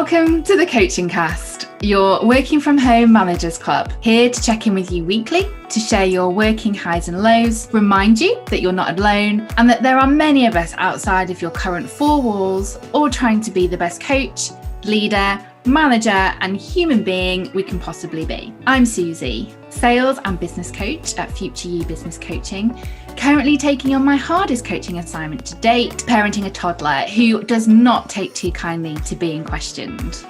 Welcome to the Coaching Cast, your working from home managers club. Here to check in with you weekly, to share your working highs and lows, remind you that you're not alone and that there are many of us outside of your current four walls, all trying to be the best coach, leader, manager and human being we can possibly be. I'm Suzy, sales and business coach at Future You Business Coaching, currently taking on my hardest coaching assignment to date, parenting a toddler who does not take too kindly to being questioned.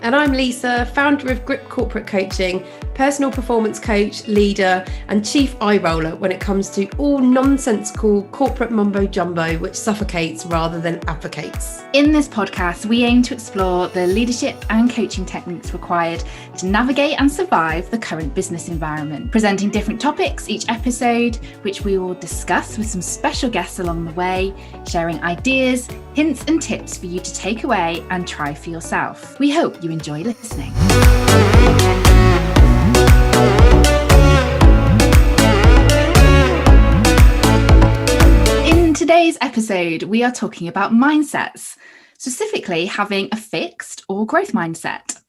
And I'm Lisa, founder of Grip Corporate Coaching, personal performance coach, leader, and chief eye roller when it comes to all nonsensical corporate mumbo jumbo which suffocates rather than advocates. In this podcast, we aim to explore the leadership and coaching techniques required to navigate and survive the current business environment, presenting different topics each episode, which we will discuss with some special guests along the way, sharing ideas, hints and tips for you to take away and try for yourself. We hope you enjoy listening. In today's episode, we are talking about mindsets, specifically having a fixed or growth mindset,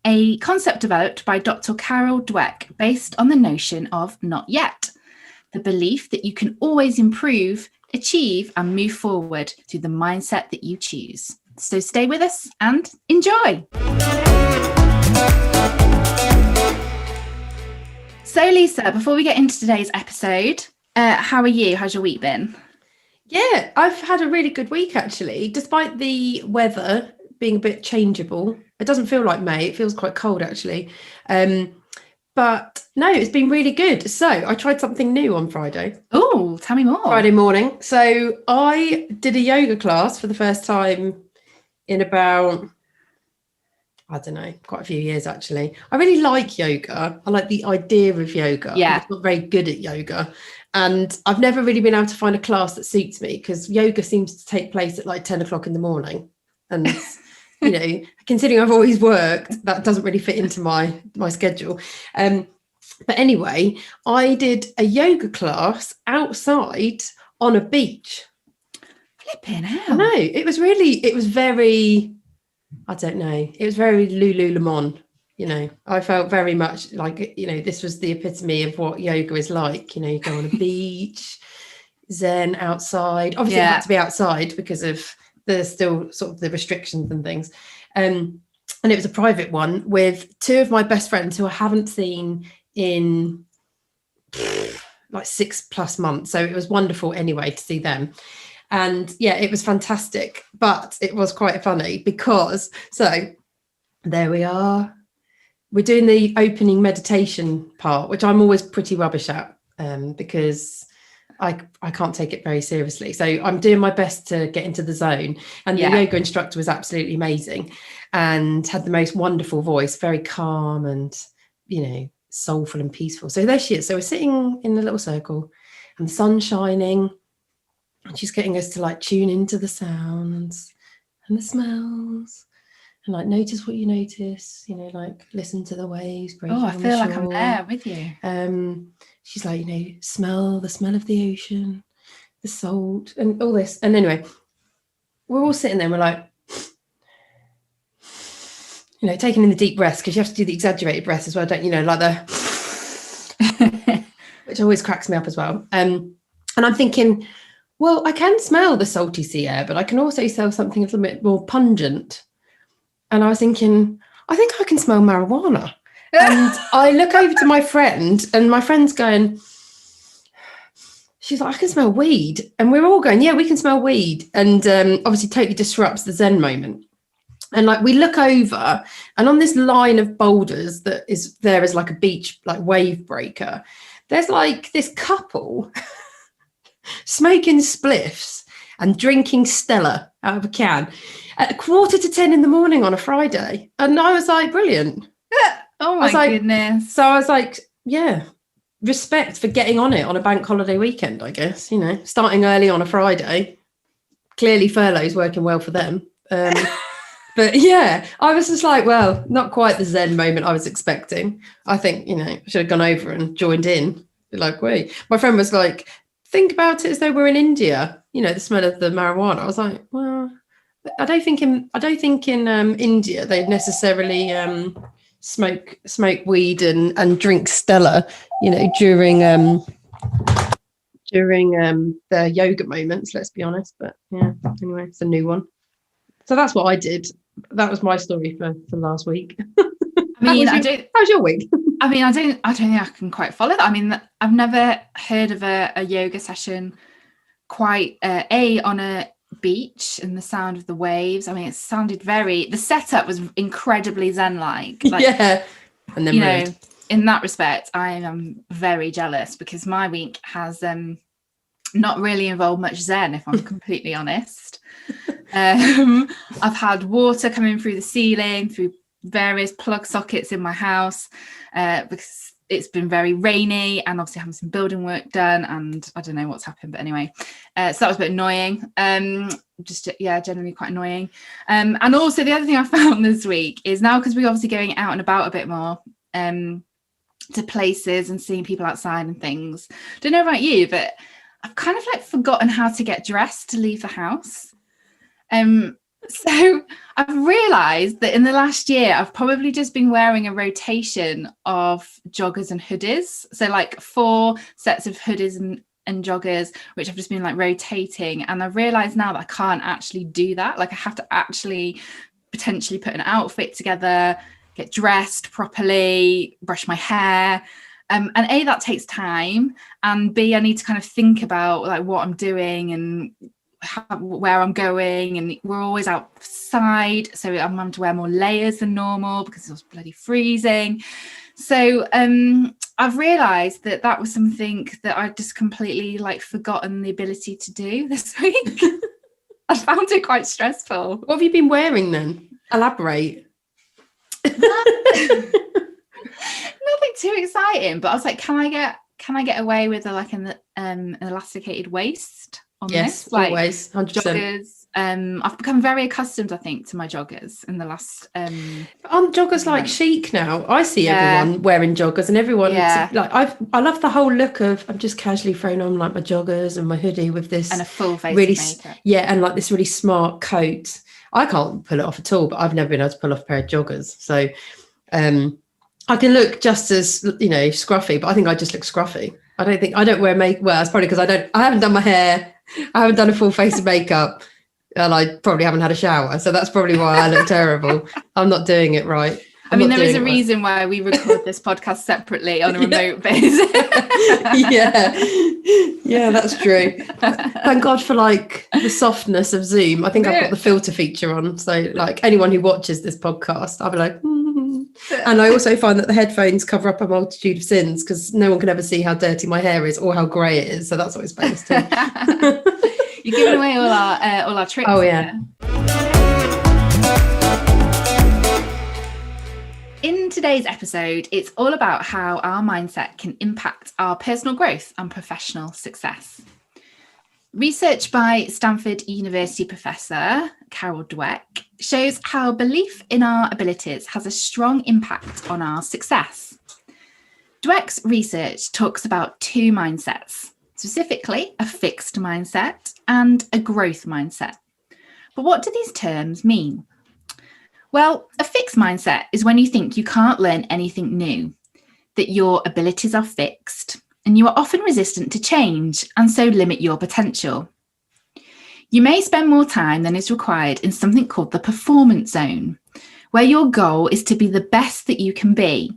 a concept developed by Dr Carol Dweck based on the notion of not yet, the belief that you can always improve, achieve and move forward through the mindset that you choose. So stay with us and enjoy. So Lisa, before we get into today's episode, how are you? How's your week been? Yeah, I've had a really good week actually, despite the weather being a bit changeable. It doesn't feel like May, it feels quite cold actually. But no, it's been really good. So I tried something new on Friday. Oh, tell me more. Friday morning. So I did a yoga class for the first time in about, I don't know, quite a few years actually. I really like yoga. I like the idea of yoga. Yeah. I'm not very good at yoga. And I've never really been able to find a class that suits me because yoga seems to take place at like 10 o'clock in the morning. And, you know, considering I've always worked, that doesn't really fit into my schedule. But anyway, I did a yoga class outside on a beach. Flipping hell. I know. It was very, I don't know. It was very Lululemon. You know, I felt very much like, you know, this was the epitome of what yoga is like. You know, you go on a beach, zen outside. Obviously, It had to be outside because of the still sort of the restrictions and things. And it was a private one with two of my best friends who I haven't seen in like 6+ months. So it was wonderful anyway to see them. And yeah, it was fantastic. But it was quite funny because, so there we are. We're doing the opening meditation part, which I'm always pretty rubbish at because I can't take it very seriously. So I'm doing my best to get into the zone. And the yoga instructor was absolutely amazing and had the most wonderful voice, very calm and, you know, soulful and peaceful. So there she is. So we're sitting in a little circle and the sun's shining and she's getting us to like tune into the sounds and the smells. And like notice what you notice, you know, like listen to the waves. Oh, I feel like I'm there with you. She's like, you know, smell the smell of the ocean, the salt and all this. And anyway, we're all sitting there and we're like, you know, taking in the deep breaths because you have to do the exaggerated breaths as well, don't you know, like the, which always cracks me up as well. And I'm thinking, well, I can smell the salty sea air, but I can also smell something a little bit more pungent. And I was thinking, I think I can smell marijuana. And I look over to my friend and my friend's going, she's like, I can smell weed. And we're all going, yeah, we can smell weed. And obviously totally disrupts the Zen moment. And like we look over and on this line of boulders that is there as like a beach, like wave breaker, there's like this couple smoking spliffs and drinking Stella out of a can at 10:15 in the morning on a Friday. And I was like, brilliant. Oh my goodness. So I was like, yeah, respect for getting on it on a bank holiday weekend, I guess, you know, starting early on a Friday. Clearly furlough's working well for them. But yeah, I was just like, well, not quite the Zen moment I was expecting. I think, you know, I should have gone over and joined in. Like, wait, my friend was like, think about it as though we're in India, you know, the smell of the marijuana. I was like, well, I don't think in India they necessarily smoke weed and drink Stella, during their yoga moments. Let's be honest, but yeah. Anyway, it's a new one. So that's what I did. That was my story for last week. I mean, how's your week? I mean, I don't think I can quite follow that. I mean, I've never heard of a yoga session quite on a beach and the sound of the waves. I mean, it sounded the setup was incredibly zen-like. Yeah. And then in that respect, I am very jealous because my week has not really involved much zen, if I'm completely honest. I've had water coming through the ceiling, through various plug sockets in my house, because it's been very rainy and obviously having some building work done, and I don't know what's happened, but anyway, so that was a bit annoying. Generally quite annoying. And also the other thing I found this week is now, because we're obviously going out and about a bit more, to places and seeing people outside and things. Don't know about you, but I've kind of forgotten how to get dressed to leave the house. So I've realised that in the last year, I've probably just been wearing a rotation of joggers and hoodies. So 4 sets of hoodies and joggers, which I've just been rotating. And I've realised now that I can't actually do that. I have to actually potentially put an outfit together, get dressed properly, brush my hair. And A, that takes time. And B, I need to kind of think about what I'm doing and where I'm going, and we're always outside, so I'm having to wear more layers than normal because it was bloody freezing. So I've realised that was something that I'd just completely forgotten the ability to do this week. I found it quite stressful. What have you been wearing then? Elaborate. Nothing too exciting, but I was like, can I get away with an elasticated waist on yes, this? Always, 100%. Joggers. I've become very accustomed, I think, to my joggers in the last. Aren't joggers chic now? I see everyone wearing joggers, and everyone I love the whole look of I'm just casually throwing on my joggers and my hoodie with this and a full face really of makeup. And this really smart coat. I can't pull it off at all, but I've never been able to pull off a pair of joggers. So I can look just as scruffy, but I think I just look scruffy. I don't wear makeup. Well, it's probably because I haven't done my hair. I haven't done a full face of makeup, and I probably haven't had a shower. So that's probably why I look terrible. I'm not doing it right. There is a reason why we record this podcast separately on a remote basis. Yeah, that's true. Thank God for the softness of Zoom. I think I've got the filter feature on. So anyone who watches this podcast, I'll be like, And I also find that the headphones cover up a multitude of sins because no one can ever see how dirty my hair is or how grey it is. So that's always based too. You're giving away all our tricks. Oh yeah. In today's episode, it's all about how our mindset can impact our personal growth and professional success. Research by Stanford University professor Carol Dweck shows how belief in our abilities has a strong impact on our success. Dweck's research talks about 2 mindsets, specifically a fixed mindset and a growth mindset. But what do these terms mean? Well, a fixed mindset is when you think you can't learn anything new, that your abilities are fixed, and you are often resistant to change and so limit your potential. You may spend more time than is required in something called the performance zone, where your goal is to be the best that you can be,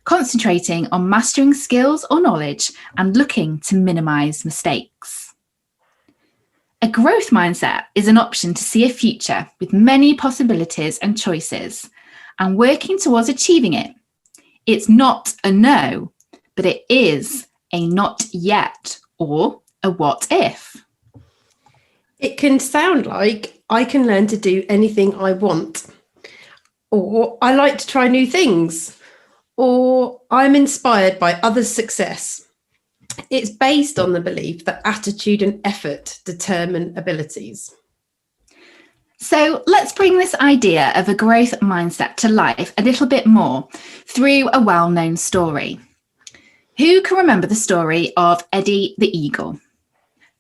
concentrating on mastering skills or knowledge and looking to minimize mistakes. A growth mindset is an option to see a future with many possibilities and choices and working towards achieving it. It's not a no, but it is a not yet or a what if. It can sound like I can learn to do anything I want, or I like to try new things, or I'm inspired by others' success. It's based on the belief that attitude and effort determine abilities. So let's bring this idea of a growth mindset to life a little bit more through a well-known story. Who can remember the story of Eddie the Eagle?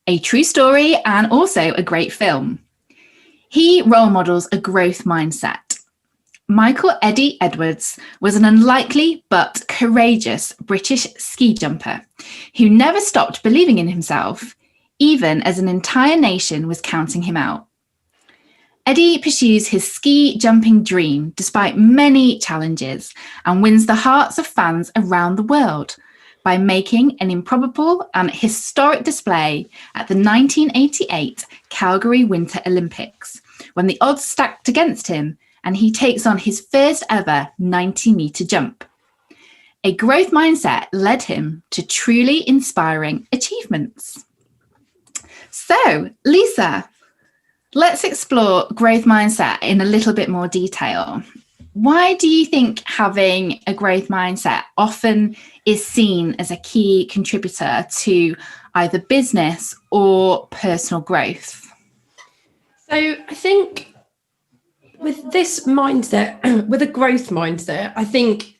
A true story and also a great film. He role models a growth mindset. Michael Eddie Edwards was an unlikely but courageous British ski jumper who never stopped believing in himself, even as an entire nation was counting him out. Eddie pursues his ski jumping dream despite many challenges and wins the hearts of fans around the world by making an improbable and historic display at the 1988 Calgary Winter Olympics, when the odds stacked against him and he takes on his first ever 90-metre jump. A growth mindset led him to truly inspiring achievements. So, Lisa, let's explore growth mindset in a little bit more detail. Why do you think having a growth mindset often is seen as a key contributor to either business or personal growth? So I think with this mindset, with a growth mindset, I think,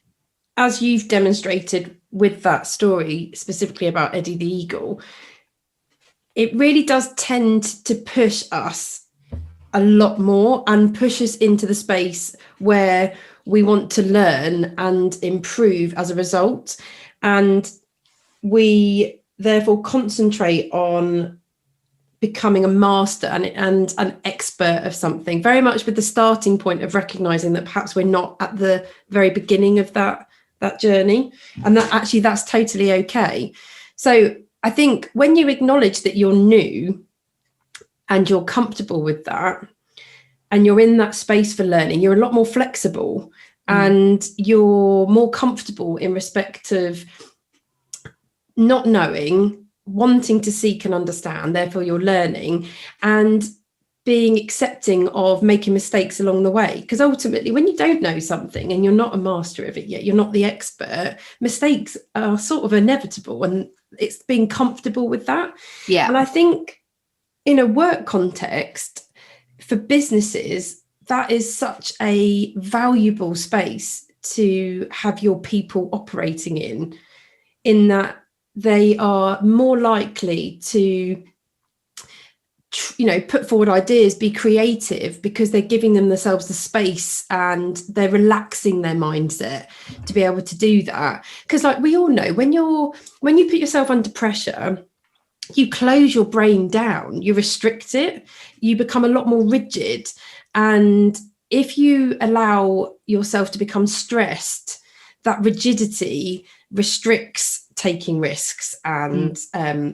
as you've demonstrated with that story, specifically about Eddie the Eagle, it really does tend to push us a lot more and push us into the space where we want to learn and improve as a result. And we therefore concentrate on becoming a master and an expert of something, very much with the starting point of recognizing that perhaps we're not at the very beginning of that journey, and that actually that's totally okay. So I think when you acknowledge that you're new and you're comfortable with that and you're in that space for learning, you're a lot more flexible and you're more comfortable in respect of not knowing, wanting to seek and understand, therefore you're learning and being accepting of making mistakes along the way. Because ultimately, when you don't know something and you're not a master of it yet, you're not the expert, mistakes are sort of inevitable, and it's being comfortable with that. Yeah. And I think in a work context for businesses, that is such a valuable space to have your people operating in that they are more likely to put forward ideas, be creative, because they're giving themselves the space and they're relaxing their mindset to be able to do that. Because like we all know, when you put yourself under pressure, you close your brain down, you restrict it, you become a lot more rigid. And if you allow yourself to become stressed, that rigidity restricts taking risks and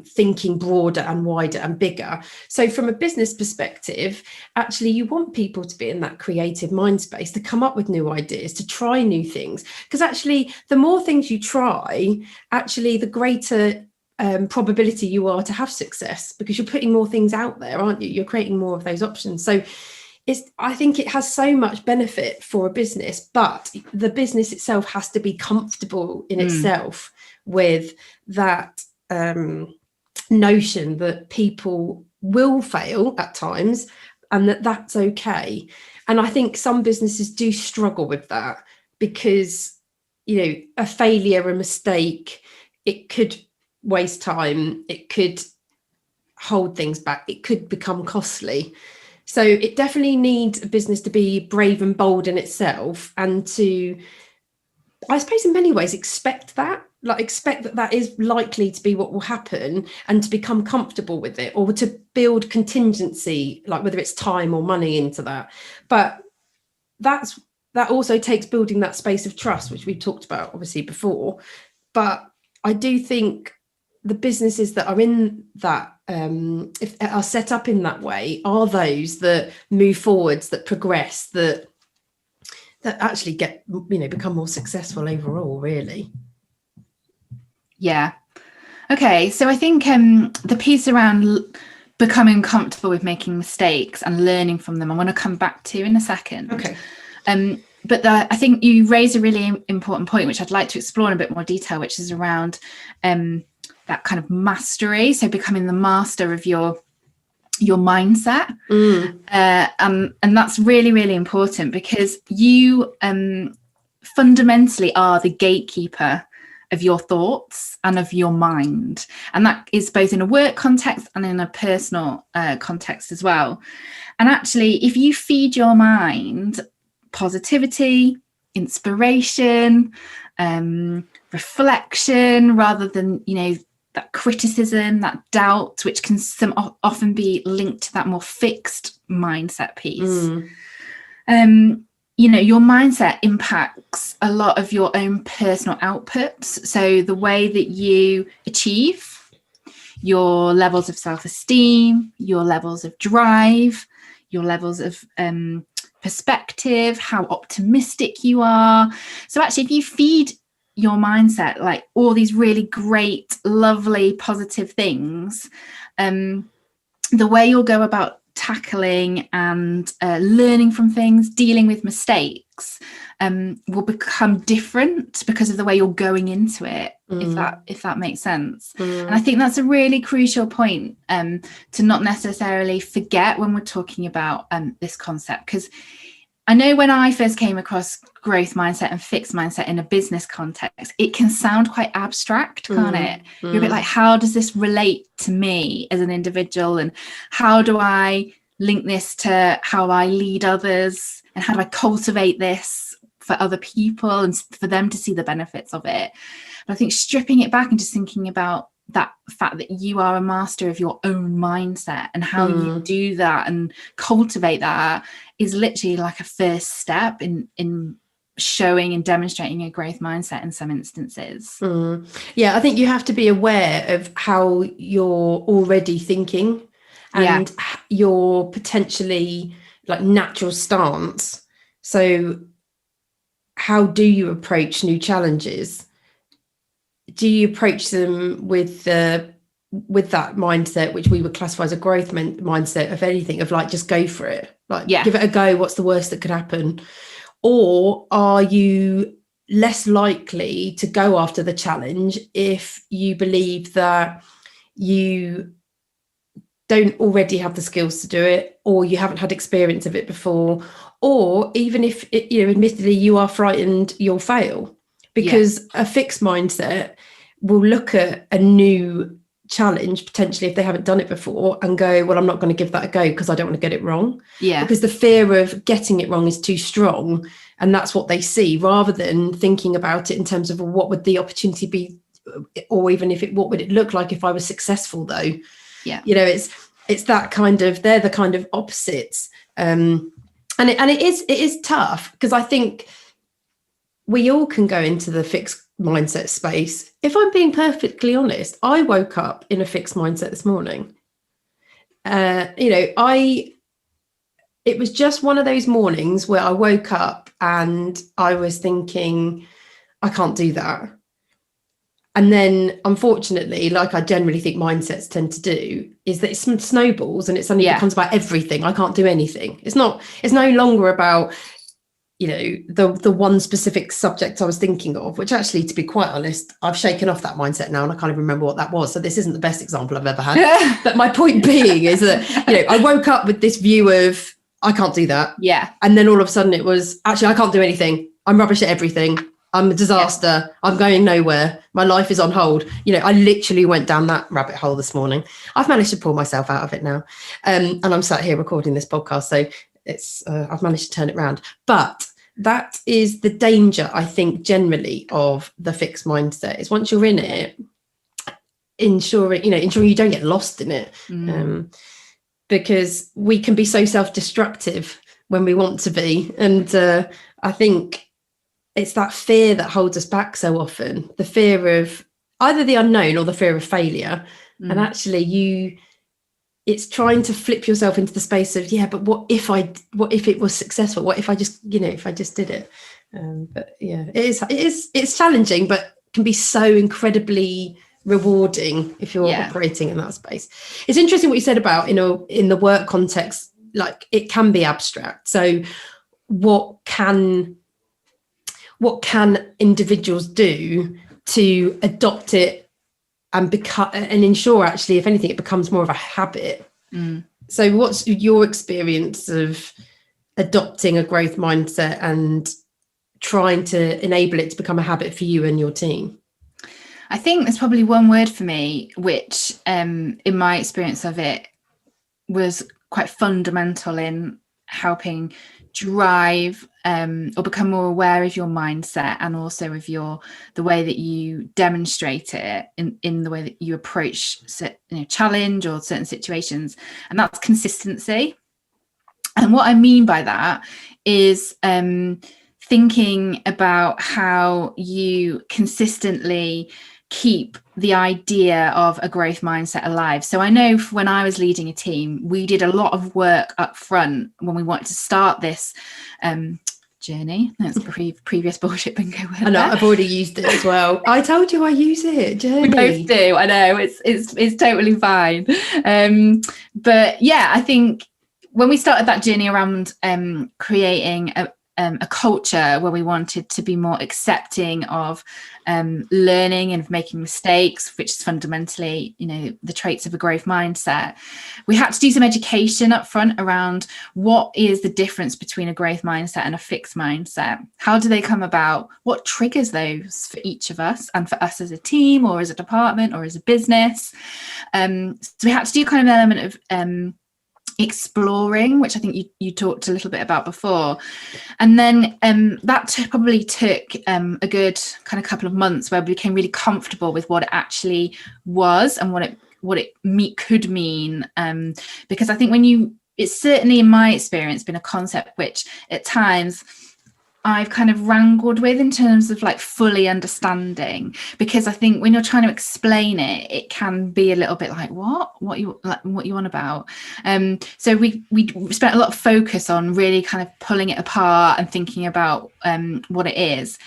thinking broader and wider and bigger. So from a business perspective, actually you want people to be in that creative mind space, to come up with new ideas, to try new things, because actually the more things you try, actually the greater probability you are to have success, because you're putting more things out there, aren't you? You're creating more of those options. So I think it has so much benefit for a business, but the business itself has to be comfortable in itself with that notion that people will fail at times and that's okay. And I think some businesses do struggle with that because, a failure, a mistake, it could waste time, it could hold things back, it could become costly. So it definitely needs a business to be brave and bold in itself and to, I suppose in many ways, expect that is likely to be what will happen and to become comfortable with it, or to build contingency, like whether it's time or money into that. But that also takes building that space of trust, which we've talked about obviously before. But I do think the businesses that are in that, if are set up in that way, are those that move forwards, that progress, that actually get, become more successful overall, really. Yeah. Okay. So I think the piece around becoming comfortable with making mistakes and learning from them, I want to come back to in a second. Okay. But I think you raise a really important point, which I'd like to explore in a bit more detail, which is around that kind of mastery. So becoming the master of your mindset. And that's really, really important, because you fundamentally are the gatekeeper of your thoughts and of your mind. And that is both in a work context and in a personal context as well. And actually, if you feed your mind positivity, inspiration, reflection, rather than, that criticism, that doubt, which can often be linked to that more fixed mindset piece. Your mindset impacts a lot of your own personal outputs. So the way that you achieve, your levels of self-esteem, your levels of drive, your levels of perspective, how optimistic you are. So actually, if you feed your mindset like all these really great, lovely, positive things, the way you'll go about tackling and learning from things, dealing with mistakes, will become different because of the way you're going into it, if that makes sense. And I think that's a really crucial point to not necessarily forget when we're talking about this concept, because I know when I first came across growth mindset and fixed mindset in a business context, it can sound quite abstract, can't it? You're a bit like, how does this relate to me as an individual? And how do I link this to how I lead others? And how do I cultivate this for other people and for them to see the benefits of it? But I think stripping it back and just thinking about that fact that you are a master of your own mindset and how you do that and cultivate that is literally like a first step in showing and demonstrating a growth mindset in some instances. Yeah, I think you have to be aware of how you're already thinking and your potentially like natural stance. So how do you approach new challenges? Do you approach them with that mindset, which we would classify as a growth mindset of anything, of like, just go for it, like give it a go, what's the worst that could happen? Or are you less likely to go after the challenge if you believe that you don't already have the skills to do it, or you haven't had experience of it before, or even if admittedly you are frightened you'll fail? Because a fixed mindset will look at a new challenge, potentially if they haven't done it before, and go, well, I'm not going to give that a go because I don't want to get it wrong. Because the fear of getting it wrong is too strong, and that's what they see, rather than thinking about it in terms of, well, what would the opportunity be, or even what would it look like if I was successful though? It's that kind of, they're the kind of opposites. And it is tough, because I think we all can go into the fixed mindset space. If I'm being perfectly honest, I woke up in a fixed mindset this morning. It was just one of those mornings where I woke up and I was thinking, I can't do that. And then, unfortunately, like I generally think mindsets tend to do, is that it snowballs and it suddenly becomes about everything. I can't do anything. It's no longer about, the one specific subject I was thinking of, which actually, to be quite honest, I've shaken off that mindset now and I can't even remember what that was. So this isn't the best example I've ever had. But my point being is that, I woke up with this view of, I can't do that. Yeah. And then all of a sudden it was, actually, I can't do anything. I'm rubbish at everything. I'm a disaster. Yeah. I'm going nowhere. My life is on hold. I literally went down that rabbit hole this morning. I've managed to pull myself out of it now. And I'm sat here recording this podcast. So it's I've managed to turn it around. But that is the danger, I think, generally of the fixed mindset, is once you're in it, ensuring you don't get lost in it. Because we can be so self-destructive when we want to be. And I think it's that fear that holds us back so often, the fear of either the unknown or the fear of failure. And actually it's trying to flip yourself into the space of, but what if it was successful? What if I just, if I just did it? But it's challenging, but can be so incredibly rewarding if you're operating in that space. It's interesting what you said about, in the work context, like it can be abstract. So what can individuals do to adopt it and ensure, actually, if anything, it becomes more of a habit? So what's your experience of adopting a growth mindset and trying to enable it to become a habit for you and your team? I think there's probably one word for me, which in my experience of it was quite fundamental in helping drive or become more aware of your mindset, and also of the way that you demonstrate it in the way that you approach challenge or certain situations, and that's consistency. And what I mean by that is thinking about how you consistently keep the idea of a growth mindset alive. So I know when I was leading a team, we did a lot of work up front when we wanted to start this journey. That's previous bullshit bingo word. I know, I've already used it as well. I told you I use it, journey. We both do. I know, it's totally fine. But yeah, I think when we started that journey around creating a culture where we wanted to be more accepting of learning and of making mistakes, which is fundamentally, the traits of a growth mindset, we had to do some education up front around what is the difference between a growth mindset and a fixed mindset. How do they come about? What triggers those for each of us, and for us as a team or as a department or as a business? So we had to do kind of an element of exploring, which I think you talked a little bit about before. And then that probably took a good kind of couple of months where we became really comfortable with what it actually was and what it could mean. Because I think it's certainly in my experience been a concept which at times I've kind of wrangled with in terms of like fully understanding, because I think when you're trying to explain it, it can be a little bit like, what you on about? So we spent a lot of focus on really kind of pulling it apart and thinking about what it is.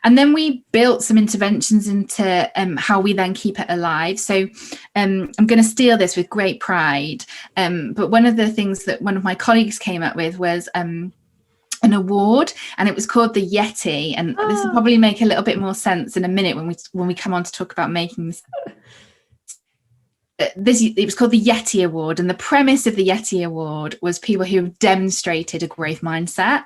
And then we built some interventions into how we then keep it alive. So I'm going to steal this with great pride. But one of the things that one of my colleagues came up with was an award, and it was called the Yeti, and this will probably make a little bit more sense in a minute when we come on to talk about making it was called the Yeti Award, and the premise of the Yeti Award was people who demonstrated a growth mindset.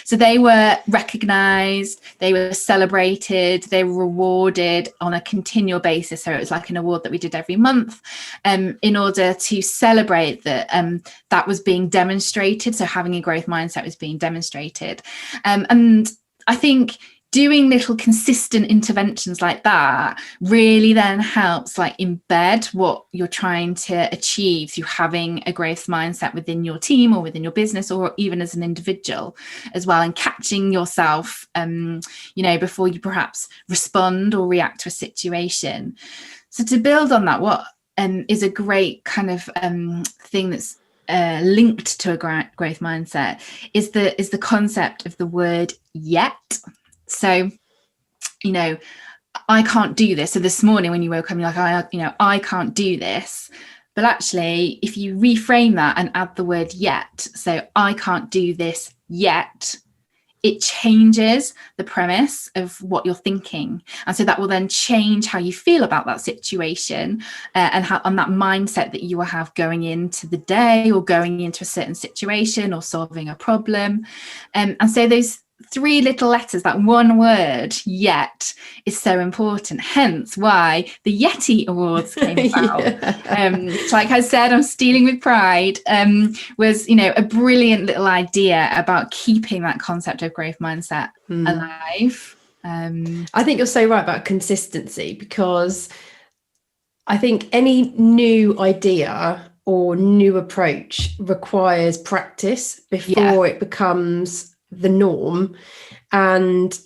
So they were recognized, they were celebrated, they were rewarded on a continual basis. So it was like an award that we did every month in order to celebrate that that was being demonstrated. So having a growth mindset was being demonstrated. And I think doing little consistent interventions like that really then helps like embed what you're trying to achieve through having a growth mindset within your team or within your business, or even as an individual as well, and catching yourself before you perhaps respond or react to a situation. So to build on that, what is a great kind of thing that's linked to a growth mindset is the concept of the word yet. So, I can't do this. So this morning when you woke up, you're like, I can't do this. But actually, if you reframe that and add the word yet, so I can't do this yet, it changes the premise of what you're thinking. And so that will then change how you feel about that situation and that mindset that you will have going into the day or going into a certain situation or solving a problem. And so those three little letters, that one word yet, is so important, hence why the Yeti Awards came about. Which, like I said, I'm stealing with pride, was a brilliant little idea about keeping that concept of growth mindset alive. I think you're so right about consistency, because I think any new idea or new approach requires practice before it becomes the norm. And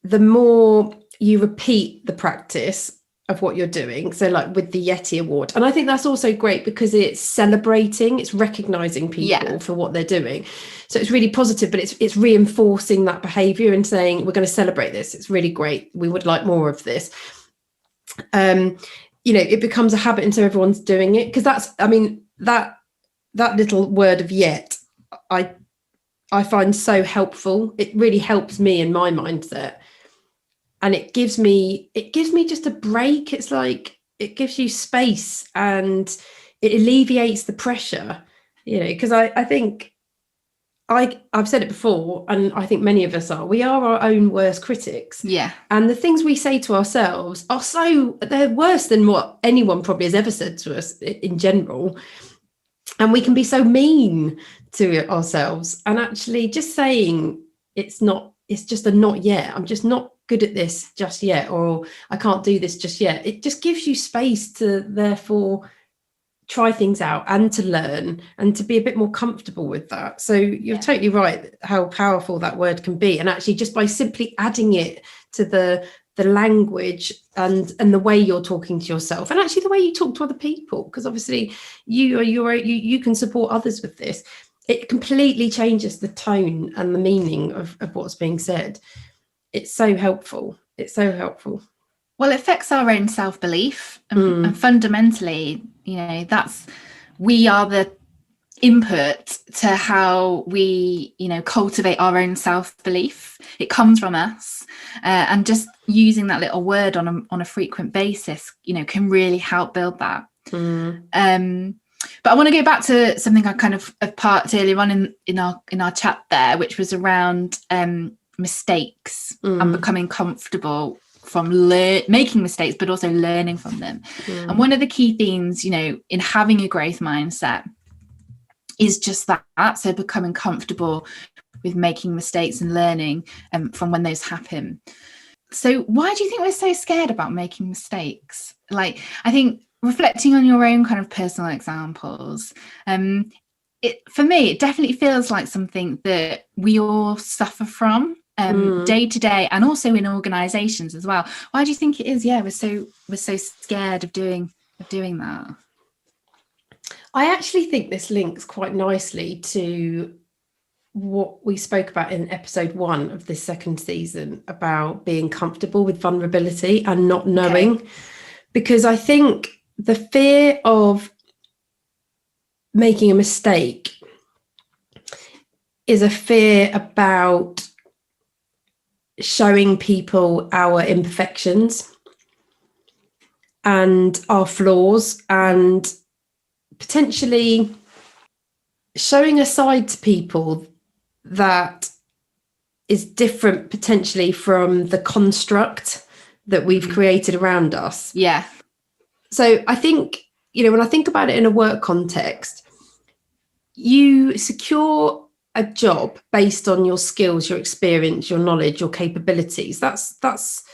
the more you repeat the practice of what you're doing, so like with the Yeti Award, and I think that's also great because it's celebrating, it's recognizing people for what they're doing, so it's really positive, but it's reinforcing that behavior and saying, we're going to celebrate this, it's really great, we would like more of this. It becomes a habit, and so everyone's doing it, because that little word of yet, I find so helpful. It really helps me in my mindset, and it gives me just a break. It's like it gives you space and it alleviates the pressure, because I think I've said it before, and I think many of us are, we are our own worst critics. Yeah. And the things we say to ourselves they're worse than what anyone probably has ever said to us in general. And we can be so mean to ourselves. And actually just saying it's just a not yet. I'm just not good at this just yet, or I can't do this just yet. It just gives you space to therefore try things out and to learn and to be a bit more comfortable with that. So you're totally right how powerful that word can be. And actually just by simply adding it to the language and the way you're talking to yourself, and actually the way you talk to other people, because obviously you can support others with this, it completely changes the tone and the meaning of what's being said. It's so helpful. Well, it affects our own self-belief, and fundamentally, we are the input to how we, cultivate our own self-belief. It comes from us, and just using that little word on a frequent basis, can really help build that. But I want to go back to something I kind of parked earlier on in our chat there, which was around mistakes and becoming comfortable from making mistakes, but also learning from them. And one of the key themes, in having a growth mindset is just that. So becoming comfortable with making mistakes and learning from when those happen. So why do you think we're so scared about making mistakes? Like, I think reflecting on your own kind of personal examples, for me, it definitely feels like something that we all suffer from day to day, and also in organizations as well. Why do you think it is? We're so scared of doing that. I actually think this links quite nicely to what we spoke about in episode 1 of this second season about being comfortable with vulnerability and not knowing, because I think the fear of making a mistake is a fear about showing people our imperfections and our flaws, and potentially showing a side to people that is different potentially from the construct that we've created around us. Yeah. So I think, when I think about it in a work context, you secure a job based on your skills, your experience, your knowledge, your capabilities. That's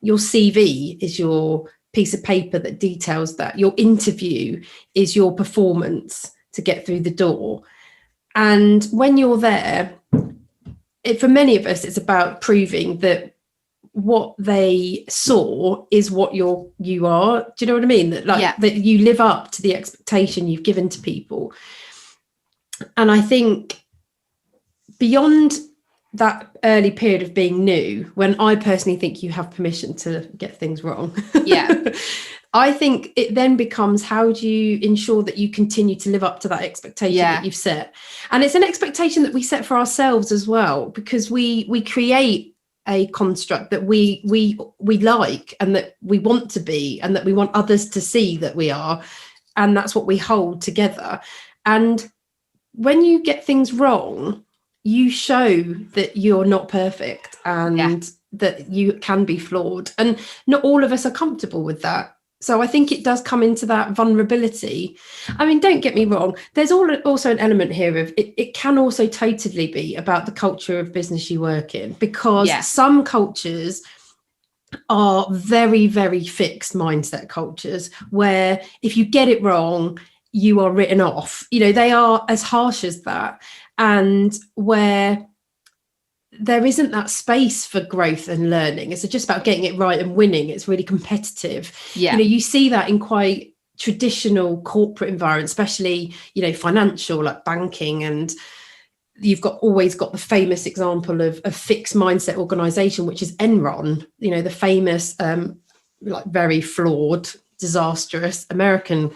your CV is your piece of paper that details that. Your interview is your performance to get through the door. And when you're there, for many of us, it's about proving that what they saw is what you are. Do you know what I mean? That you live up to the expectation you've given to people. And I think beyond that early period of being new, when I personally think you have permission to get things wrong, I think it then becomes, how do you ensure that you continue to live up to that expectation that you've set? And it's an expectation that we set for ourselves as well, because we create a construct that we like and that we want to be, and that we want others to see that we are, and that's what we hold together. And when you get things wrong, you show that you're not perfect and that you can be flawed, and not all of us are comfortable with that. So I think it does come into that vulnerability. I mean, don't get me wrong, there's also an element here of it can also totally be about the culture of business you work in, because some cultures are very, very fixed mindset cultures where if you get it wrong, you are written off. They are as harsh as that. And where there isn't that space for growth and learning, it's just about getting it right and winning. It's really competitive. You see that in quite traditional corporate environments, especially financial, like banking, and you've always got the famous example of a fixed mindset organization, which is Enron, the famous very flawed, disastrous American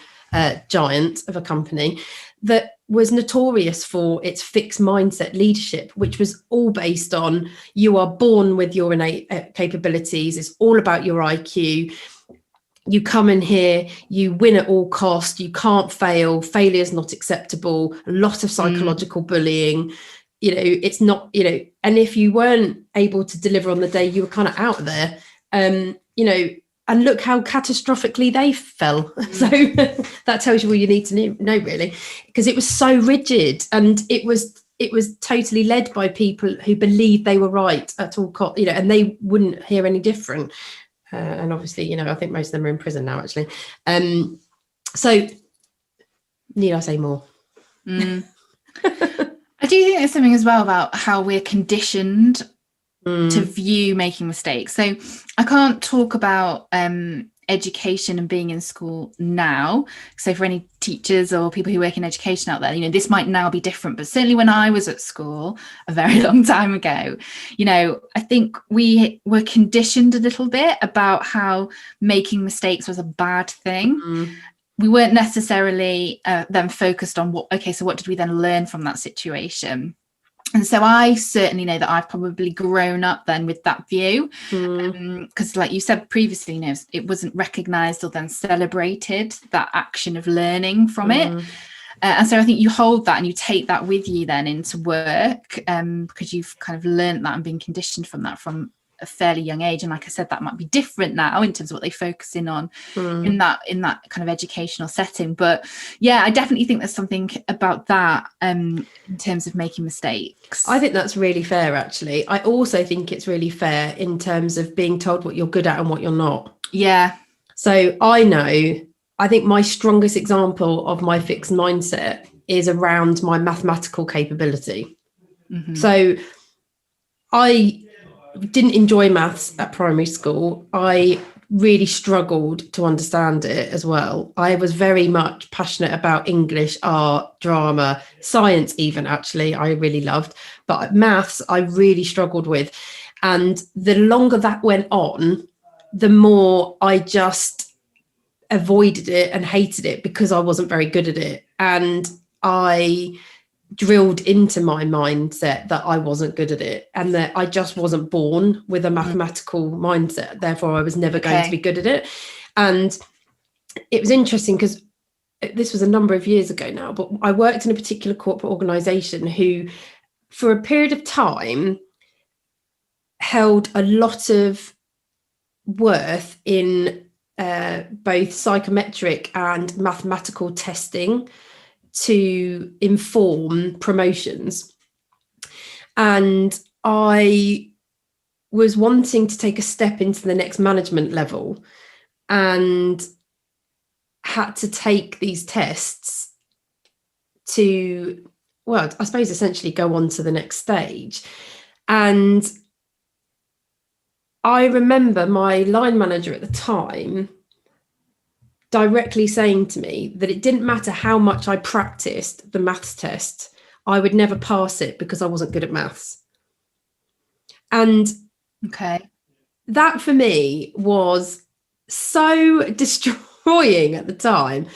giant of a company that was notorious for its fixed mindset leadership, which was all based on, you are born with your innate capabilities. It's all about your IQ. You come in here, you win at all costs. You can't fail. Failure is not acceptable. A lot of psychological bullying. it's not, and if you weren't able to deliver on the day, you were kind of out there, and look how catastrophically they fell. So that tells you all you need to know really, because it was so rigid, and it was totally led by people who believed they were right at all costs, and they wouldn't hear any different. And obviously, I think most of them are in prison now, actually. So need I say more? I do think there's something as well about how we're conditioned to view making mistakes. So I can't talk about education and being in school now. So for any teachers or people who work in education out there, this might now be different. But certainly when I was at school a very long time ago, I think we were conditioned a little bit about how making mistakes was a bad thing. We weren't necessarily then focused on what did we then learn from that situation? And so I certainly know that I've probably grown up then with that view, because like you said previously, it wasn't recognised or then celebrated, that action of learning from it. And so I think you hold that and you take that with you then into work, because you've kind of learned that and been conditioned from that from a fairly young age. And like I said, that might be different now in terms of what they focus in on in that kind of educational setting. But yeah, I definitely think there's something about that in terms of making mistakes. I think that's really fair, actually. I also think it's really fair in terms of being told what you're good at and what you're not. Yeah. So I think my strongest example of my fixed mindset is around my mathematical capability. So I didn't enjoy maths at primary school. I really struggled to understand it as well. I was very much passionate about English, art, drama, science even, actually, I really loved. But maths, I really struggled with. And the longer that went on, the more I just avoided it and hated it because I wasn't very good at it. And I drilled into my mindset that I wasn't good at it and that I just wasn't born with a mathematical mindset. Therefore, I was never going to be good at it. And it was interesting because this was a number of years ago now, but I worked in a particular corporate organisation who, for a period of time, held a lot of worth in both psychometric and mathematical testing to inform promotions. And I was wanting to take a step into the next management level and had to take these tests to, well, I suppose essentially go on to the next stage. And I remember my line manager at the time directly saying to me that it didn't matter how much I practiced the maths test, I would never pass it because I wasn't good at maths. And that for me was so destroying at the time,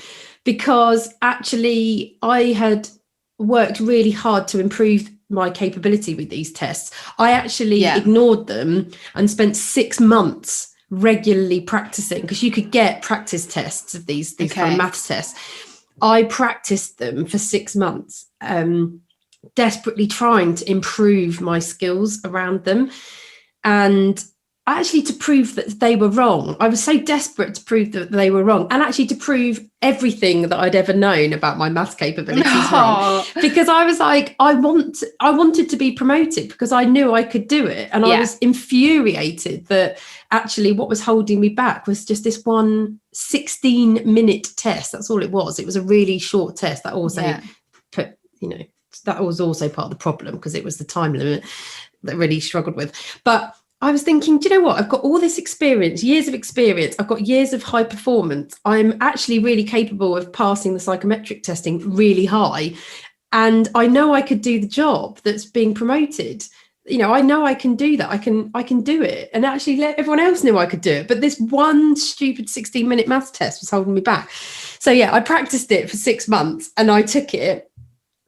because actually I had worked really hard to improve my capability with these tests. I actually ignored them and spent 6 months regularly practicing, because you could get practice tests of these kind of maths tests. I practiced them for 6 months, desperately trying to improve my skills around them, and actually to prove that they were wrong. I was so desperate to prove that they were wrong, and actually to prove everything that I'd ever known about my maths capabilities wrong, because I was like, I wanted to be promoted because I knew I could do it. And I was infuriated that actually what was holding me back was just this one 16-minute test. That's all it was. It was a really short test that also put, that was also part of the problem, because it was the time limit that I really struggled with. But I was thinking, do you know what? I've got all this experience, years of experience. I've got years of high performance. I'm actually really capable of passing the psychometric testing really high. And I know I could do the job that's being promoted. I know I can do that. I can do it. And actually everyone else knew I could do it. But this one stupid 16-minute maths test was holding me back. So I practiced it for 6 months and I took it.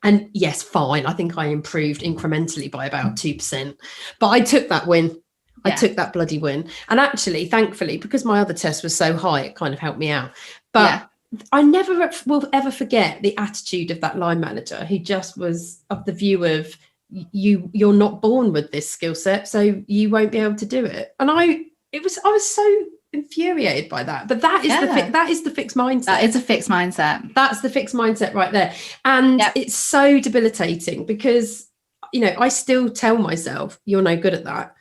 And yes, fine. I think I improved incrementally by about 2%. But I took that win. I took that bloody win. And actually, thankfully, because my other test was so high, it kind of helped me out. But I never will ever forget the attitude of that line manager, who just was of the view of, you're not born with this skill set, so you won't be able to do it. And I was so infuriated by that. But that is that is the fixed mindset. That is a fixed mindset. That's the fixed mindset right there. And it's so debilitating because, you know, I still tell myself you're no good at that.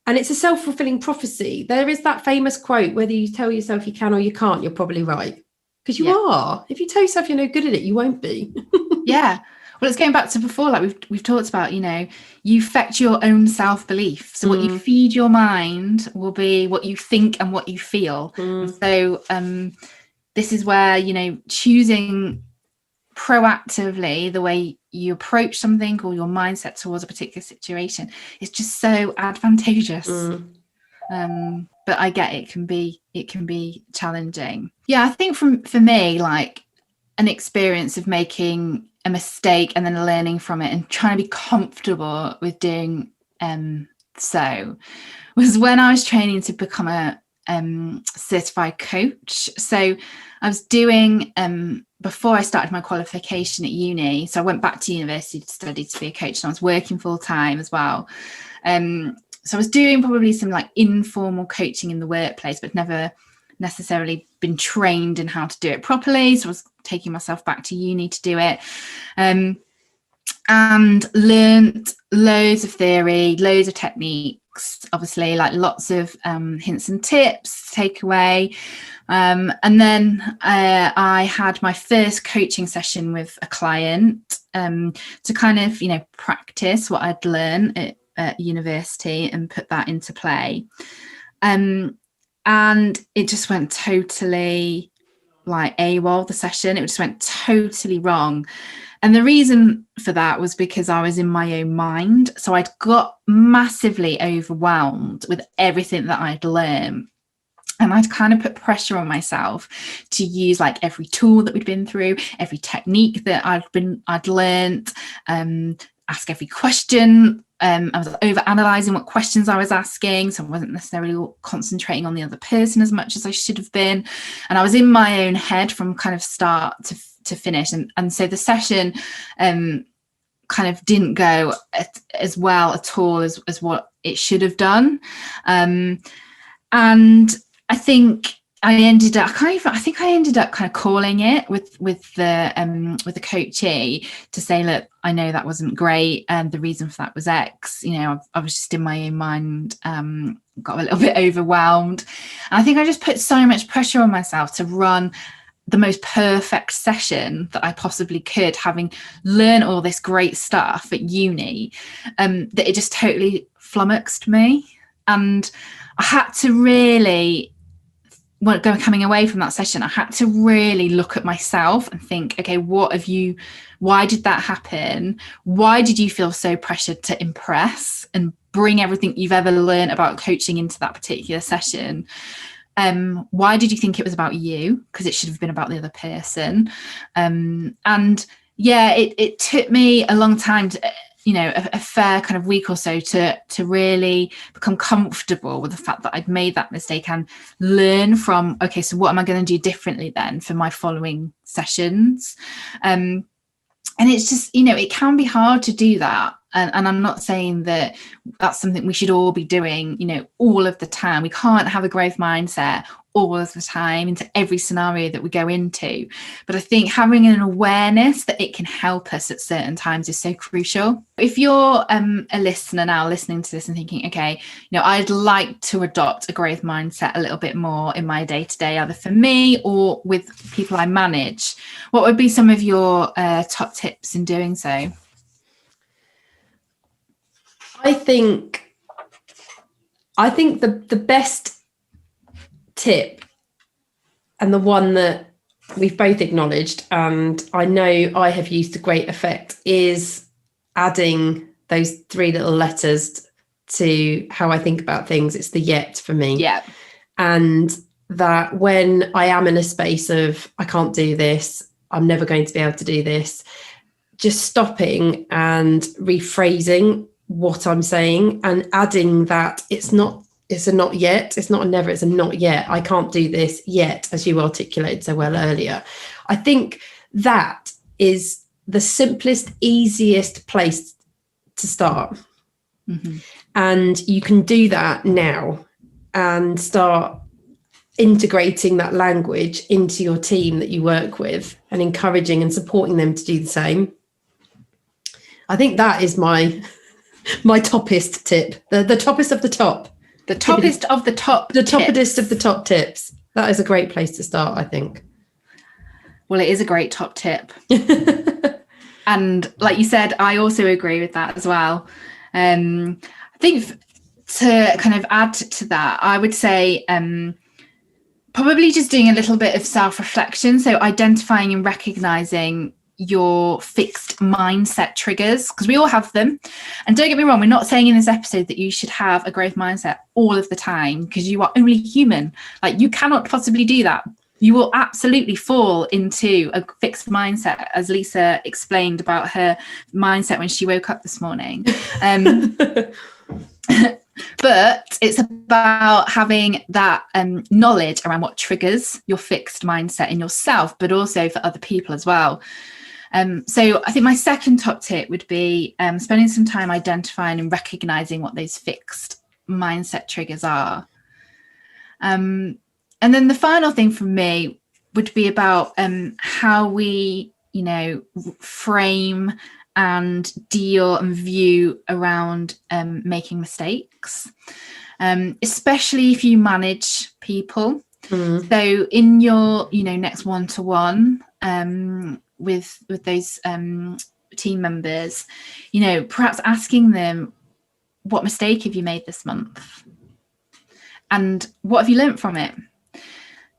And it's a self-fulfilling prophecy. There is that famous quote, whether you tell yourself you can or you can't, you're probably right. Because you are. If you tell yourself you're no good at it, you won't be. Yeah. Well, it's going back to before, like we've talked about, you know, you affect your own self-belief. So what you feed your mind will be what you think and what you feel. So this is where, you know, choosing proactively the way you approach something or your mindset towards a particular situation is just so advantageous. But I get it can be challenging. Yeah, I think for me, like an experience of making a mistake and then learning from it and trying to be comfortable with doing so was when I was training to become a certified coach. So I was doing before I started my qualification at uni, so I went back to university to study to be a coach, and I was working full time as well. So I was doing probably some like informal coaching in the workplace, but never necessarily been trained in how to do it properly. So I was taking myself back to uni to do it, and learned loads of theory, loads of techniques, obviously, like lots of hints and tips to take away. And then I had my first coaching session with a client to kind of, you know, practice what I'd learned at university and put that into play. And it just went totally like AWOL, the session. It just went totally wrong. And the reason for that was because I was in my own mind. So I'd got massively overwhelmed with everything that I'd learned. And I'd kind of put pressure on myself to use like every tool that we'd been through, every technique that I'd learned, ask every question. I was over analysing what questions I was asking, so I wasn't necessarily concentrating on the other person as much as I should have been. And I was in my own head from kind of start to finish. And so the session kind of didn't go as well at all as what it should have done. And I think I ended up kind of calling it with the coachee to say, look, I know that wasn't great, and the reason for that was X. You know, I was just in my own mind, got a little bit overwhelmed, and I think I just put so much pressure on myself to run the most perfect session that I possibly could, having learned all this great stuff at uni, that it just totally flummoxed me, and I had to really. Coming away from that session, I had to really look at myself and think, okay, why did that happen? Why did you feel so pressured to impress and bring everything you've ever learned about coaching into that particular session? Why did you think it was about you? Because it should have been about the other person. And yeah, it took me a long time to, you know, a fair kind of week or so to really become comfortable with the fact that I'd made that mistake and learn from, okay, so what am I going to do differently then for my following sessions? And it's just, you know, it can be hard to do that. And I'm not saying that that's something we should all be doing, you know, all of the time. We can't have a growth mindset all of the time into every scenario that we go into. But I think having an awareness that it can help us at certain times is so crucial. If you're a listener now listening to this and thinking, okay, you know, I'd like to adopt a growth mindset a little bit more in my day-to-day, either for me or with people I manage, what would be some of your top tips in doing so? I think the best tip, and the one that we've both acknowledged, and I know I have used to great effect, is adding those 3 little letters to how I think about things. It's the yet for me. Yeah. And that when I am in a space of, I can't do this, I'm never going to be able to do this, just stopping and rephrasing what I'm saying and adding that it's a not yet, it's not a never, it's a not yet. I can't do this yet, as you articulated so well earlier. I think that is the simplest, easiest place to start. Mm-hmm. And you can do that now and start integrating that language into your team that you work with and encouraging and supporting them to do the same. I think that is my toppest tip, the toppest of the top. The toppest of the top. The toppest of the top tips. That is a great place to start, I think. Well, it is a great top tip. And like you said, I also agree with that as well. I think to kind of add to that, I would say probably just doing a little bit of self-reflection. So identifying and recognizing your fixed mindset triggers, because we all have them. And don't get me wrong, we're not saying in this episode that you should have a growth mindset all of the time, because you are only human. Like, you cannot possibly do that. You will absolutely fall into a fixed mindset, as Lisa explained about her mindset when she woke up this morning. But it's about having that knowledge around what triggers your fixed mindset in yourself, but also for other people as well. So I think my second top tip would be spending some time identifying and recognizing what those fixed mindset triggers are. And then the final thing from me would be about how we, frame and deal and view around making mistakes, especially if you manage people. Mm. So in your, next one-to-one with those team members, perhaps asking them, what mistake have you made this month? And what have you learnt from it?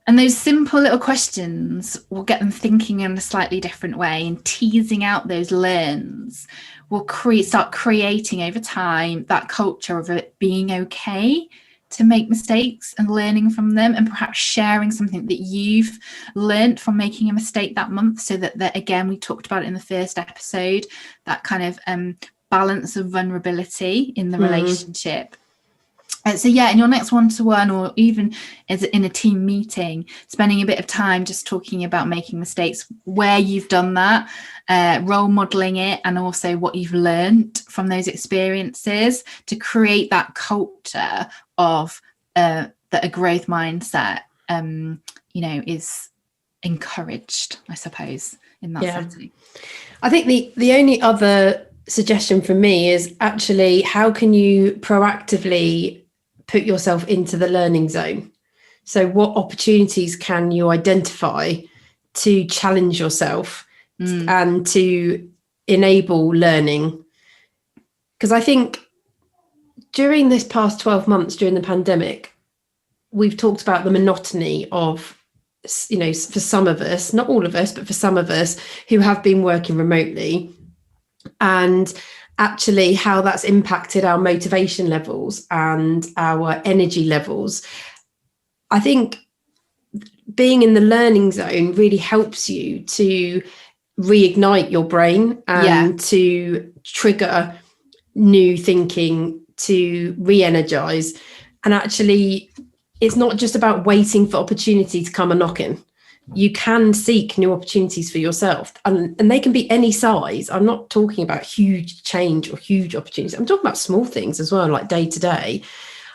And those simple little questions will get them thinking in a slightly different way, and teasing out those learns will start creating over time that culture of it being okay to make mistakes and learning from them, and perhaps sharing something that you've learnt from making a mistake that month, so that again, we talked about it in the first episode, that kind of balance of vulnerability in the relationship. So yeah, in your next one-to-one, or even as in a team meeting, spending a bit of time just talking about making mistakes, where you've done that, role modeling it, and also what you've learned from those experiences, to create that culture of that a growth mindset, is encouraged, I suppose, in that setting. I think the only other suggestion from me is actually, how can you proactively put yourself into the learning zone? So what opportunities can you identify to challenge yourself and to enable learning? Because I think during this past 12 months, during the pandemic, we've talked about the monotony of, for some of us, not all of us, but for some of us who have been working remotely, and actually how that's impacted our motivation levels and our energy levels. I think being in the learning zone really helps you to reignite your brain and to trigger new thinking, to re-energize. And actually, it's not just about waiting for opportunity to come a knocking. You can seek new opportunities for yourself, and they can be any size. I'm not talking about huge change or huge opportunities. I'm talking about small things as well, like day to day.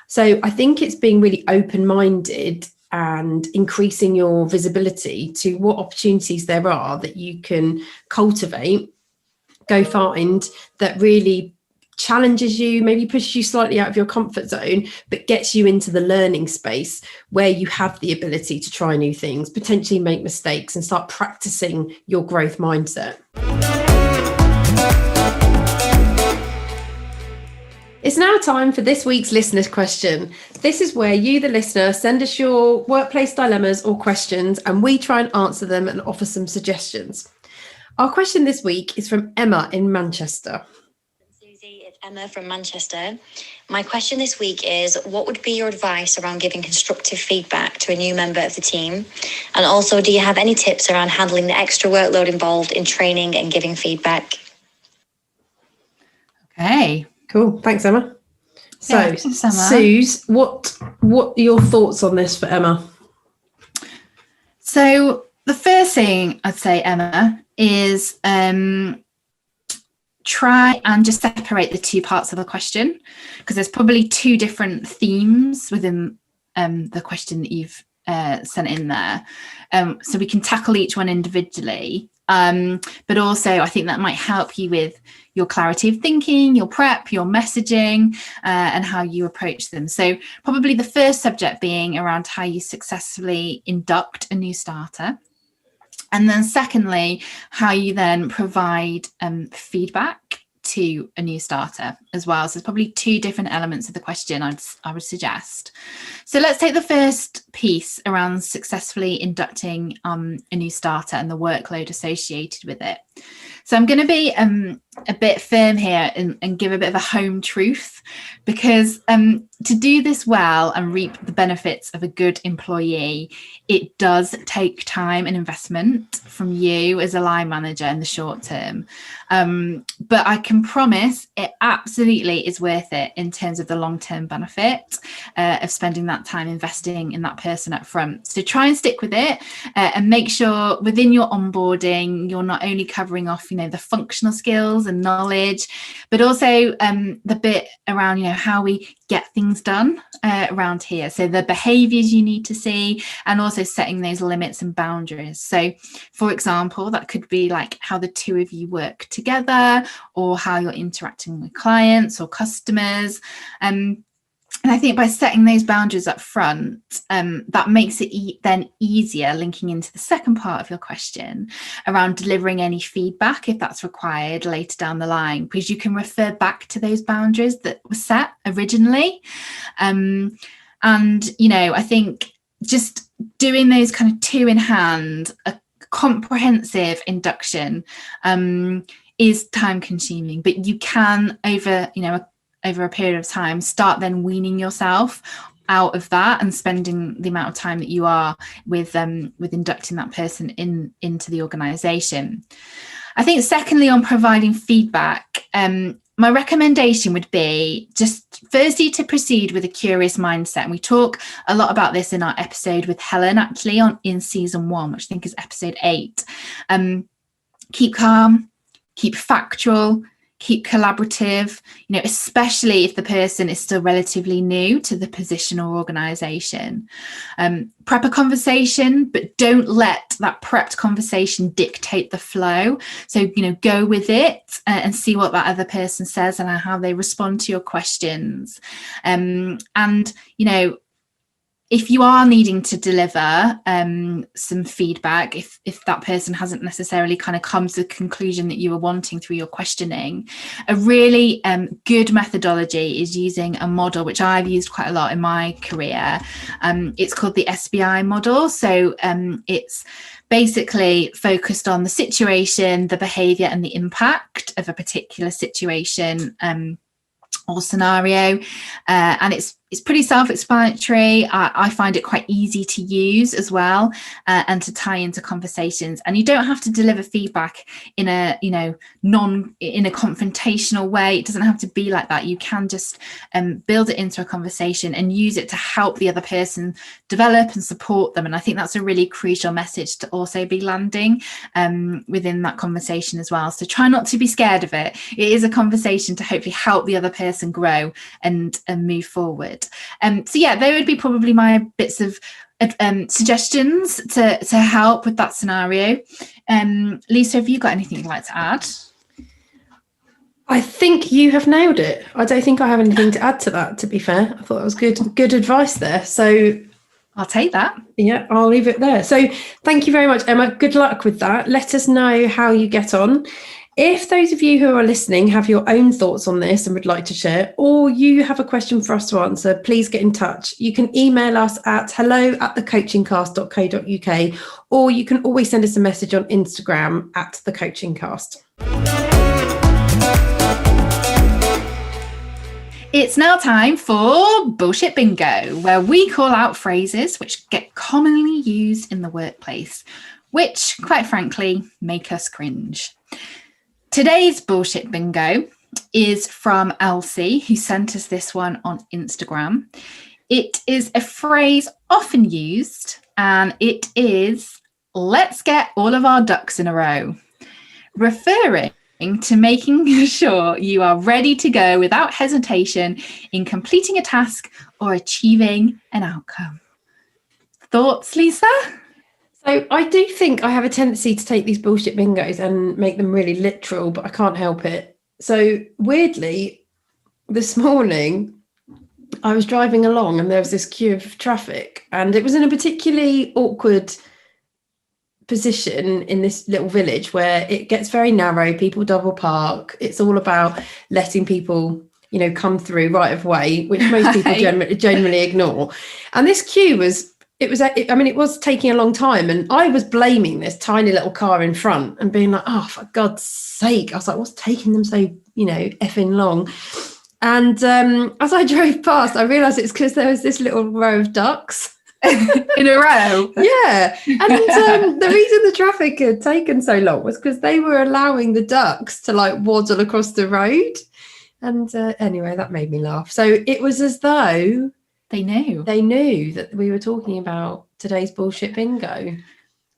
So I think it's being really open-minded and increasing your visibility to what opportunities there are that you can cultivate, go find, that really challenges you, maybe pushes you slightly out of your comfort zone, but gets you into the learning space where you have the ability to try new things, potentially make mistakes, and start practicing your growth mindset. It's now time for this week's listener's question. This is where you, the listener, send us your workplace dilemmas or questions, and we try and answer them and offer some suggestions. Our question this week is from Emma in Manchester. Suzy, it's Emma from Manchester. My question this week is, what would be your advice around giving constructive feedback to a new member of the team? And also, do you have any tips around handling the extra workload involved in training and giving feedback? Okay. Cool. Thanks, Emma. So, yeah, thanks, Emma. Suze, what are your thoughts on this for Emma? So the first thing I'd say, Emma, is try and just separate the two parts of the question, because there's probably two different themes within the question that you've sent in there. So we can tackle each one individually. But also I think that might help you with your clarity of thinking, your prep, your messaging, and how you approach them. So probably the first subject being around how you successfully induct a new starter. And then secondly, how you then provide feedback to a new starter as well. So there's probably two different elements of the question I would suggest. So let's take the first piece around successfully inducting a new starter and the workload associated with it. So I'm going to be a bit firm here and give a bit of a home truth, because to do this well and reap the benefits of a good employee, it does take time and investment from you as a line manager in the short term. But I can promise it absolutely is worth it in terms of the long-term benefit of spending that time investing in that person up front. So try and stick with it and make sure within your onboarding, you're not only covering off, the functional skills and knowledge, but also the bit around, how we get things done around here. So the behaviors you need to see, and also setting those limits and boundaries. So for example, that could be like how the two of you work together, or how you're interacting with clients or customers. And I think by setting those boundaries up front, that makes it then easier linking into the second part of your question around delivering any feedback if that's required later down the line, because you can refer back to those boundaries that were set originally. And, I think just doing those kind of two in hand, a comprehensive induction is time consuming, but you can over a period of time start then weaning yourself out of that and spending the amount of time that you are with inducting that person into the organization. I think secondly, on providing feedback, my recommendation would be just firstly to proceed with a curious mindset. And we talk a lot about this in our episode with Helen, actually, in season 1, which I think is episode 8. Keep calm, keep factual, keep collaborative, especially if the person is still relatively new to the position or organization. Prep a conversation, but don't let that prepped conversation dictate the flow. So, go with it and see what that other person says and how they respond to your questions. If you are needing to deliver some feedback, if that person hasn't necessarily kind of come to the conclusion that you were wanting through your questioning, a really good methodology is using a model which I've used quite a lot in my career. It's called the SBI model. So it's basically focused on the situation, the behaviour and the impact of a particular situation or scenario, and it's pretty self-explanatory. I find it quite easy to use as well, and to tie into conversations. And you don't have to deliver feedback in a confrontational way. It doesn't have to be like that. You can just build it into a conversation and use it to help the other person develop and support them. And I think that's a really crucial message to also be landing within that conversation as well. So try not to be scared of it. It is a conversation to hopefully help the other person grow and move forward. They would be probably my bits of suggestions to help with that scenario. Lisa, have you got anything you'd like to add? I think you have nailed it. I don't think I have anything to add to that, to be fair. I thought that was good advice there. So I'll take that. Yeah, I'll leave it there. So thank you very much, Emma. Good luck with that. Let us know how you get on. If those of you who are listening have your own thoughts on this and would like to share, or you have a question for us to answer, please get in touch. You can email us at hello@thecoachingcast.co.uk, or you can always send us a message on Instagram at thecoachingcast. It's now time for Bullshit Bingo, where we call out phrases which get commonly used in the workplace, which, quite frankly, make us cringe. Today's Bullshit Bingo is from Elsie, who sent us this one on Instagram. It is a phrase often used, and it is, "Let's get all of our ducks in a row," referring to making sure you are ready to go without hesitation in completing a task or achieving an outcome. Thoughts, Lisa? So I do think I have a tendency to take these bullshit bingos and make them really literal, but I can't help it. So weirdly, this morning I was driving along and there was this queue of traffic, and it was in a particularly awkward position in this little village where it gets very narrow, people double park. It's all about letting people, come through right of way, which most people generally ignore. And this queue was taking a long time, and I was blaming this tiny little car in front and being like, oh, for God's sake. I was like, what's taking them so, effing long? And as I drove past, I realised it's because there was this little row of ducks. In a row? Yeah. And the reason the traffic had taken so long was because they were allowing the ducks to waddle across the road. And anyway, that made me laugh. So it was as though they knew that we were talking about today's bullshit bingo.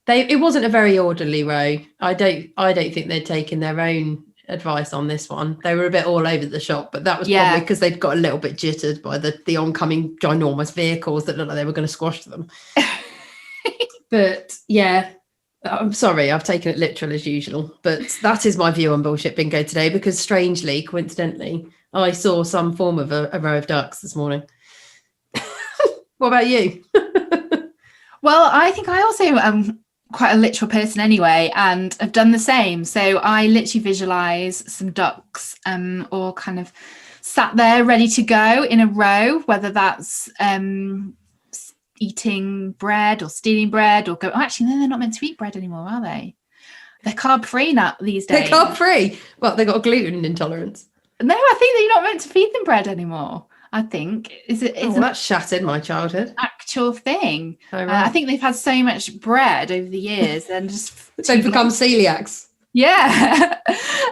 It wasn't a very orderly row. I don't think they'd taken their own advice on this one. They were a bit all over the shop, but that was probably because they'd got a little bit jittered by the oncoming ginormous vehicles that looked like they were going to squash them. But yeah, I'm sorry, I've taken it literal as usual, but that is my view on bullshit bingo today, because strangely, coincidentally, I saw some form of a row of ducks this morning. What about you? Well, I think I also am quite a literal person anyway, and I've done the same. So I literally visualize some ducks all kind of sat there ready to go in a row, whether that's eating bread or stealing bread or actually, no, they're not meant to eat bread anymore, are they? They're carb free now these days. They're carb free? Well, they've got a gluten intolerance. No, I think that you're not meant to feed them bread anymore. I think that shattered my childhood. Actual thing. Oh, right. I think they've had so much bread over the years and just they've become celiacs. Yeah.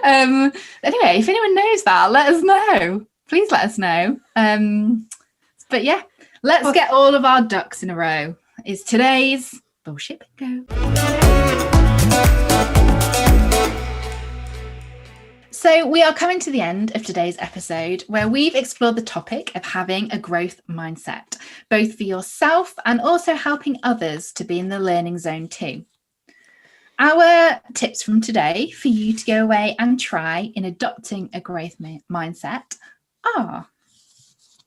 Anyway, if anyone knows that, let us know. Please let us know. But yeah, let's get all of our ducks in a row. Is today's bullshit bingo. So we are coming to the end of today's episode, where we've explored the topic of having a growth mindset, both for yourself and also helping others to be in the learning zone too. Our tips from today for you to go away and try in adopting a growth mindset are,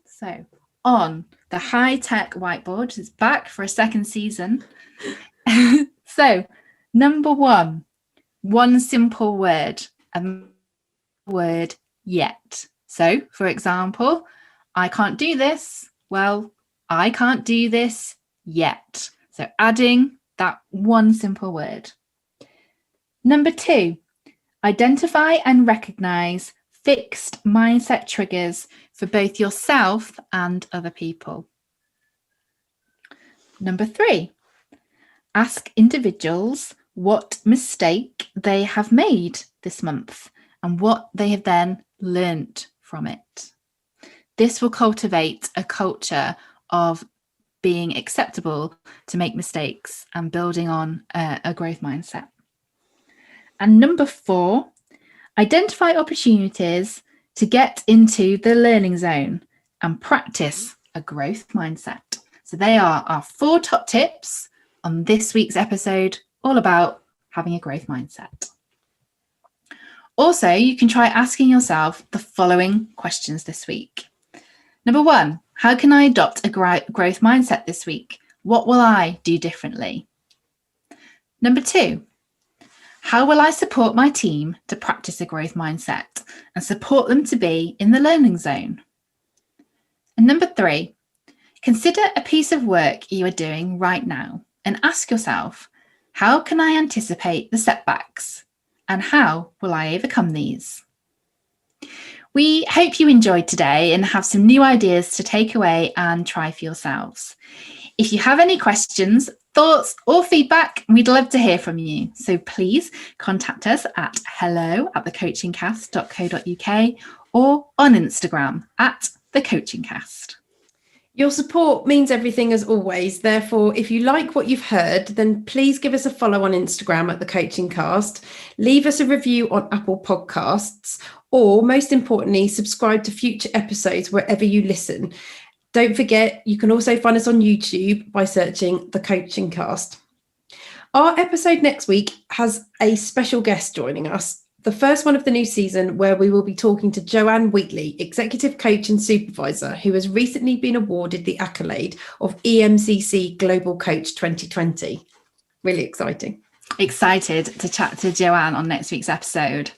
so on the high-tech whiteboard, it's back for a second season. So number one simple word. Word yet. So for example, I can't do this. Well, I can't do this yet. So adding that one simple word. Number 2, identify and recognize fixed mindset triggers for both yourself and other people. Number 3, ask individuals what mistake they have made this month and what they have then learnt from it. This will cultivate a culture of being acceptable to make mistakes and building on a growth mindset. And number 4, identify opportunities to get into the learning zone and practice a growth mindset. So they are our 4 top tips on this week's episode, all about having a growth mindset. Also, you can try asking yourself the following questions this week. Number 1, how can I adopt a growth mindset this week? What will I do differently? Number 2, how will I support my team to practice a growth mindset and support them to be in the learning zone? And number 3, consider a piece of work you are doing right now and ask yourself, how can I anticipate the setbacks? And how will I overcome these? We hope you enjoyed today and have some new ideas to take away and try for yourselves. If you have any questions, thoughts or feedback, we'd love to hear from you. So please contact us at hello@thecoachingcast.co.uk or on Instagram @thecoachingcast. Your support means everything as always. Therefore, if you like what you've heard, then please give us a follow on Instagram at The Coaching Cast. Leave us a review on Apple Podcasts, or most importantly, subscribe to future episodes wherever you listen. Don't forget, you can also find us on YouTube by searching The Coaching Cast. Our episode next week has a special guest joining us. The first one of the new season, where we will be talking to Joanne Wheatley, Executive Coach and Supervisor, who has recently been awarded the accolade of EMCC Global Coach 2020. Really exciting. Excited to chat to Joanne on next week's episode.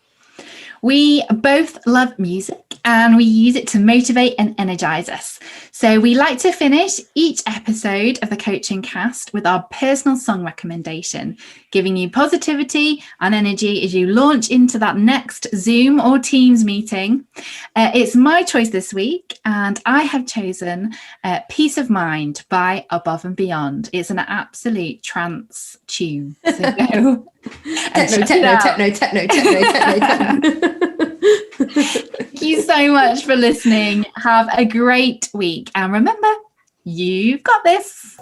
We both love music and we use it to motivate and energize us. So we like to finish each episode of the Coaching Cast with our personal song recommendation, giving you positivity and energy as you launch into that next Zoom or Teams meeting. It's my choice this week, and I have chosen Peace of Mind by Above and Beyond. It's an absolute trance tune. So go. Techno. Thank you so much for listening. Have a great week. And remember, you've got this.